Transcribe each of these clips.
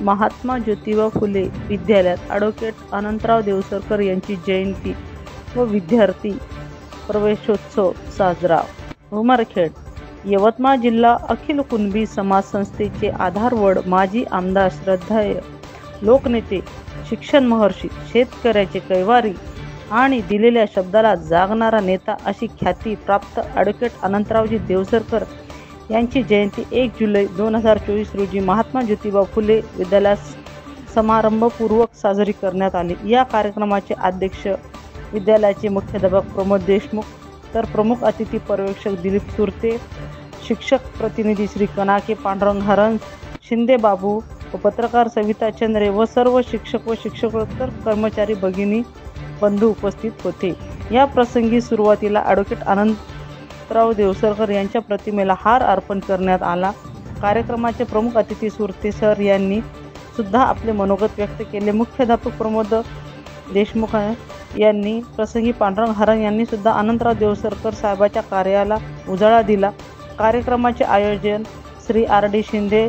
महात्मा ज्योतिबा फुले विद्यालयात ॲडव्होकेट अनंतराव देवसरकर यांची जयंती व विद्यार्थी प्रवेशोत्सव साजरा. उमरखेड. यवतमाळ जिल्हा अखिल कुणबी समाज संस्थेचे आधारवड माजी आमदार, श्रद्धेय लोकनेते, शिक्षण महर्षी, शेतकऱ्याचे कैवारी आणि दिलेल्या शब्दाला जागणारा नेता अशी ख्याती प्राप्त ॲडव्होकेट अनंतरावजी देवसरकर यांची जयंती 1 जुलै 2024 रोजी महात्मा ज्योतिबा फुले विद्यालयात समारंभपूर्वक साजरी करण्यात आली. या कार्यक्रमाचे अध्यक्ष विद्यालयाचे मुख्याध्यापक प्रमोद देशमुख, तर प्रमुख अतिथी पर्यवेक्षक दिलीप सुरते, शिक्षक प्रतिनिधी श्री कनाके पांडुरंग हरंज, शिंदे बाबू व पत्रकार सविता चंद्रे व सर्व शिक्षक व शिक्षकोत्तर कर्मचारी भगिनी बंधू उपस्थित होते. या प्रसंगी सुरुवातीला ॲडव्होकेट अनंतराव देवसरकर यांच्या प्रतिमेला हार अर्पण करण्यात आला. कार्यक्रमाचे प्रमुख अतिथी सुरते सर यांनी सुद्धा आपले मनोगत व्यक्त केले. मुख्याध्यापक प्रमोद देशमुख यांनी प्रसंगी पांडुरंग हरंज यांनी सुद्धा अनंतराव देवसरकर साहेबांच्या कार्याला उजाळा दिला. कार्यक्रमाचे आयोजन श्री R.D. शिंदे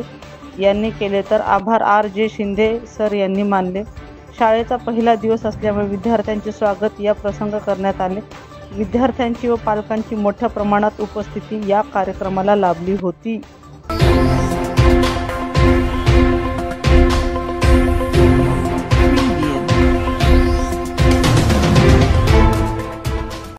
यांनी केले तर आभार R.J. शिंदे सर यांनी मानले. शाळेचा पहिला दिवस असल्यामुळे विद्यार्थ्यांचे स्वागत या प्रसंग करण्यात आले. विद्यार्थ्यांची व पालकांची मोठ्या प्रमाणात उपस्थिती या कार्यक्रमाला लाभली होती.